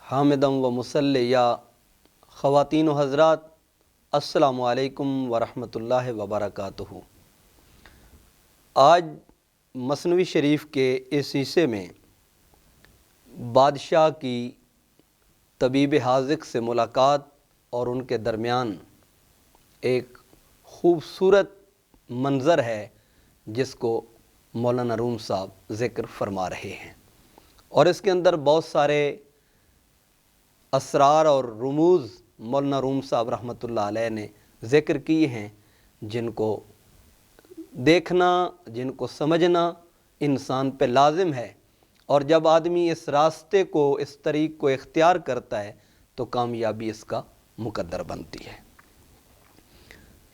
حامدم و مصلیہ خواتین و حضرات، السلام علیکم ورحمۃ اللہ وبرکاتہ۔ آج مثنوی شریف کے اس حصے میں بادشاہ کی طبیب حاذق سے ملاقات اور ان کے درمیان ایک خوبصورت منظر ہے جس کو مولانا روم صاحب ذکر فرما رہے ہیں، اور اس کے اندر بہت سارے اسرار اور رموز مولانا روم صاحب رحمۃ اللہ علیہ نے ذکر کیے ہیں، جن کو دیکھنا، جن کو سمجھنا انسان پہ لازم ہے، اور جب آدمی اس راستے کو، اس طریق کو اختیار کرتا ہے تو کامیابی اس کا مقدر بنتی ہے۔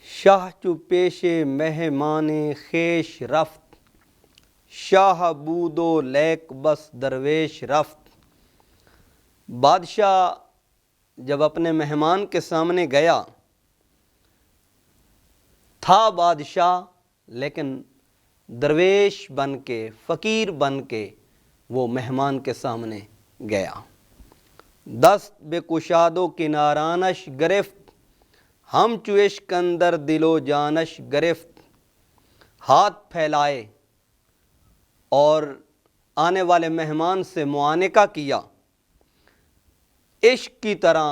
شاہ چو پیش مہمان خیش رفت، شاہ بود و لیک بس درویش رفت۔ بادشاہ جب اپنے مہمان کے سامنے گیا، تھا بادشاہ لیکن درویش بن کے، فقیر بن کے وہ مہمان کے سامنے گیا۔ دست بے کشاد و کنارانش گرفت، ہم چو عشق اندر دل و جانش گرفت۔ ہاتھ پھیلائے اور آنے والے مہمان سے معانقہ کیا، عشق کی طرح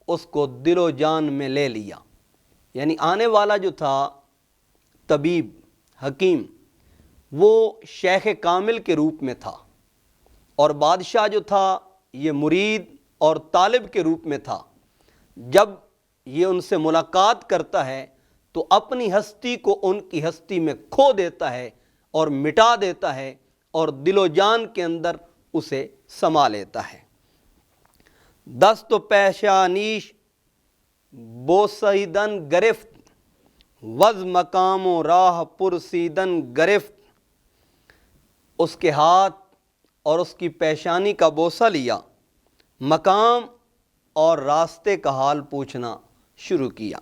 اس کو دل و جان میں لے لیا۔ یعنی آنے والا جو تھا طبیب حکیم، وہ شیخ کامل کے روپ میں تھا، اور بادشاہ جو تھا یہ مرید اور طالب کے روپ میں تھا۔ جب یہ ان سے ملاقات کرتا ہے تو اپنی ہستی کو ان کی ہستی میں کھو دیتا ہے اور مٹا دیتا ہے، اور دل و جان کے اندر اسے سما لیتا ہے۔ دست و پیشانیش بوسیدن گرفت، وز مقام و راہ پرسیدن گرفت۔ اس کے ہاتھ اور اس کی پیشانی کا بوسہ لیا، مقام اور راستے کا حال پوچھنا شروع کیا۔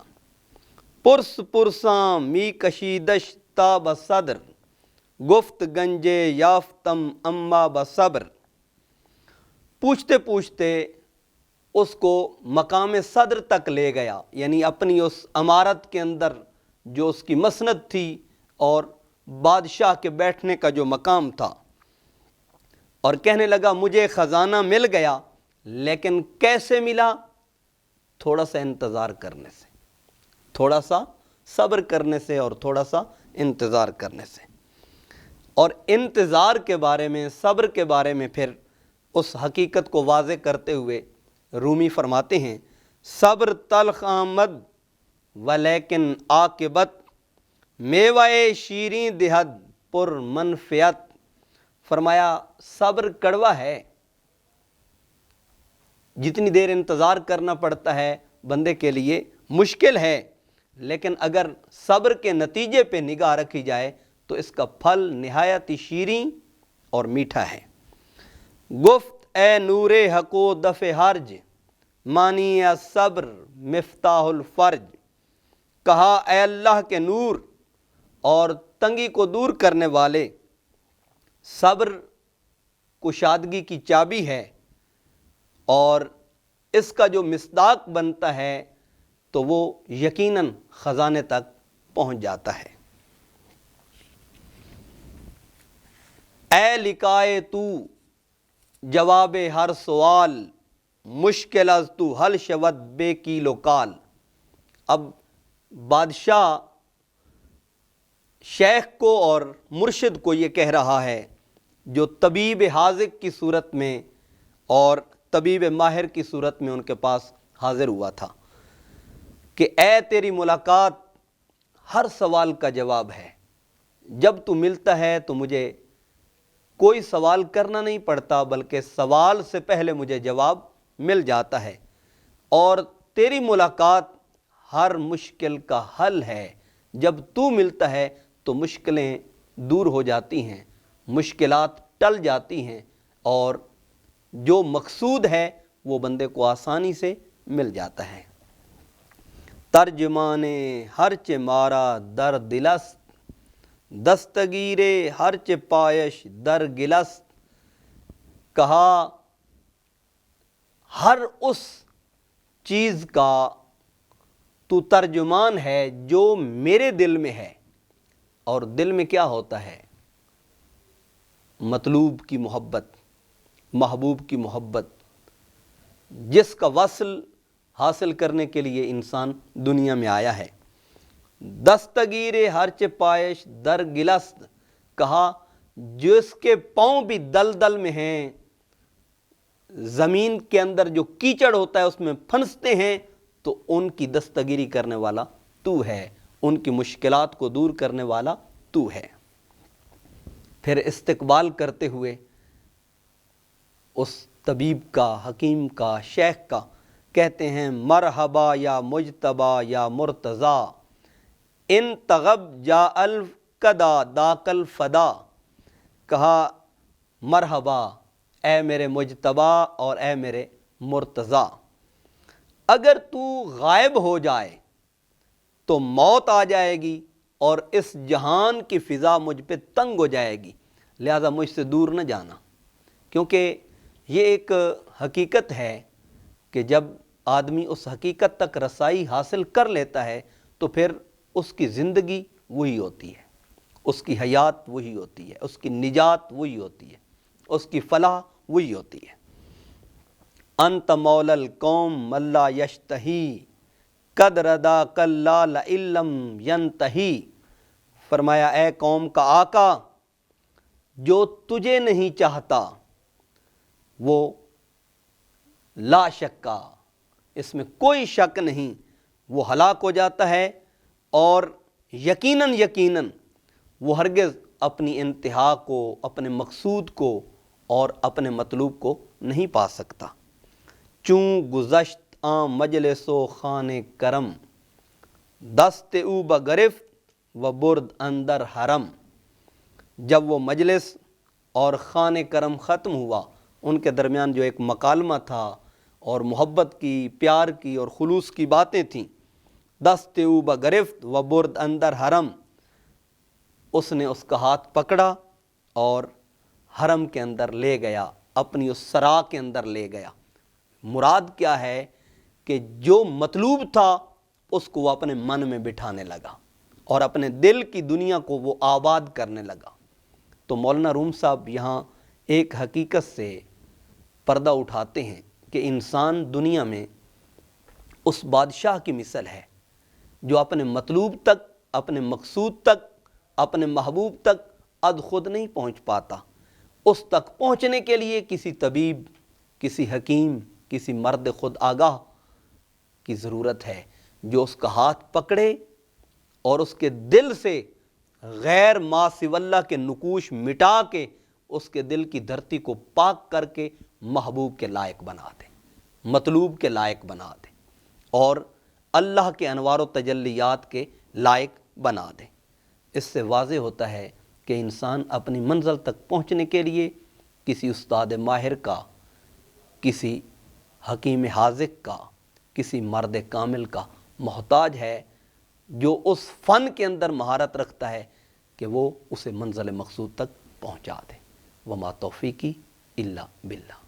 پرس پرساں می کشیدش تا بصدر، گفت گنجے یافتم اما بصبر۔ پوچھتے پوچھتے اس کو مقام صدر تک لے گیا، یعنی اپنی اس عمارت کے اندر جو اس کی مسند تھی اور بادشاہ کے بیٹھنے کا جو مقام تھا، اور کہنے لگا مجھے خزانہ مل گیا، لیکن کیسے ملا؟ تھوڑا سا انتظار کرنے سے، تھوڑا سا صبر کرنے سے، اور تھوڑا سا انتظار کرنے سے۔ اور انتظار کے بارے میں، صبر کے بارے میں پھر اس حقیقت کو واضح کرتے ہوئے رومی فرماتے ہیں، صبر تلخ آمد ولیکن عاقبت، میوہ شیریں دہد پر منفیت۔ فرمایا صبر کڑوا ہے، جتنی دیر انتظار کرنا پڑتا ہے بندے کے لیے مشکل ہے، لیکن اگر صبر کے نتیجے پہ نگاہ رکھی جائے تو اس کا پھل نہایت شیریں اور میٹھا ہے۔ گفت اے نور حق و دفع حرج، مانی صبر مفتاح الفرج۔ کہا اے اللہ کے نور اور تنگی کو دور کرنے والے، صبر کشادگی کی چابی ہے، اور اس کا جو مصداق بنتا ہے تو وہ یقیناً خزانے تک پہنچ جاتا ہے۔ اے لکائے تو جواب ہر سوال، مشکل از تو حل شود بے کیل و کال۔ اب بادشاہ شیخ کو اور مرشد کو یہ کہہ رہا ہے، جو طبیب حاذق کی صورت میں اور طبیب ماہر کی صورت میں ان کے پاس حاضر ہوا تھا، کہ اے تیری ملاقات ہر سوال کا جواب ہے۔ جب تو ملتا ہے تو مجھے کوئی سوال کرنا نہیں پڑتا، بلکہ سوال سے پہلے مجھے جواب مل جاتا ہے، اور تیری ملاقات ہر مشکل کا حل ہے۔ جب تو ملتا ہے تو مشکلیں دور ہو جاتی ہیں، مشکلات ٹل جاتی ہیں، اور جو مقصود ہے وہ بندے کو آسانی سے مل جاتا ہے۔ ترجمان ہرچ مارا در دلست، دستگیر ہرچ پایش در گلست۔ کہا ہر اس چیز کا تو ترجمان ہے جو میرے دل میں ہے. اور دل میں کیا ہوتا ہے؟ مطلوب کی محبت، محبوب کی محبت، جس کا وصل حاصل کرنے کے لیے انسان دنیا میں آیا ہے. دستگیر ہرچ پائش در گلست، کہا جس کے پاؤں بھی دلدل میں ہیں، زمین کے اندر جو کیچڑ ہوتا ہے اس میں پھنستے ہیں، تو ان کی دستگیری کرنے والا تو ہے، ان کی مشکلات کو دور کرنے والا تو ہے. پھر استقبال کرتے ہوئے اس طبیب کا، حکیم کا، شیخ کا کہتے ہیں مرحبا یا مجتبا یا مرتضی، ان تغب جا القدا داک الفدا. کہا مرحبا اے میرے مجتبا اور اے میرے مرتضی، اگر تو غائب ہو جائے تو موت آ جائے گی اور اس جہان کی فضا مجھ پہ تنگ ہو جائے گی، لہذا مجھ سے دور نہ جانا. کیونکہ یہ ایک حقیقت ہے کہ جب آدمی اس حقیقت تک رسائی حاصل کر لیتا ہے تو پھر اس کی زندگی وہی ہوتی ہے، اس کی حیات وہی ہوتی ہے، اس کی نجات وہی ہوتی ہے، اس کی فلاح وہی ہوتی ہے. انت مولا القوم من لا یشتہی قد ردا کلا لئلم ینتہی. فرمایا اے قوم کا آقا، جو تجھے نہیں چاہتا وہ لا شکا، اس میں کوئی شک نہیں، وہ ہلاک ہو جاتا ہے، اور یقیناً یقیناً وہ ہرگز اپنی انتہا کو، اپنے مقصود کو اور اپنے مطلوب کو نہیں پا سکتا. چون گزشت آن مجلس و خان کرم، دست او بگرفت و برد اندر حرم. جب وہ مجلس اور خان کرم ختم ہوا، ان کے درمیان جو ایک مکالمہ تھا اور محبت کی، پیار کی اور خلوص کی باتیں تھیں، دست او بگرفت و برد اندر حرم، اس نے اس کا ہاتھ پکڑا اور حرم کے اندر لے گیا، اپنی اس سرا کے اندر لے گیا. مراد کیا ہے کہ جو مطلوب تھا اس کو وہ اپنے من میں بٹھانے لگا اور اپنے دل کی دنیا کو وہ آباد کرنے لگا. تو مولانا روم صاحب یہاں ایک حقیقت سے پردہ اٹھاتے ہیں کہ انسان دنیا میں اس بادشاہ کی مثل ہے جو اپنے مطلوب تک، اپنے مقصود تک، اپنے محبوب تک اد خود نہیں پہنچ پاتا. اس تک پہنچنے کے لیے کسی طبیب، کسی حکیم، کسی مرد خود آگاہ کی ضرورت ہے، جو اس کا ہاتھ پکڑے اور اس کے دل سے غیر ما سوی اللہ کے نقوش مٹا کے اس کے دل کی دھرتی کو پاک کر کے محبوب کے لائق بنا دے، مطلوب کے لائق بنا دے اور اللہ کے انوار و تجلیات کے لائق بنا دے. اس سے واضح ہوتا ہے کہ انسان اپنی منزل تک پہنچنے کے لیے کسی استاد ماہر کا، کسی حکیم حاذق کا، کسی مرد کامل کا محتاج ہے، جو اس فن کے اندر مہارت رکھتا ہے کہ وہ اسے منزل مقصود تک پہنچا دے. وما توفیقی الا باللہ.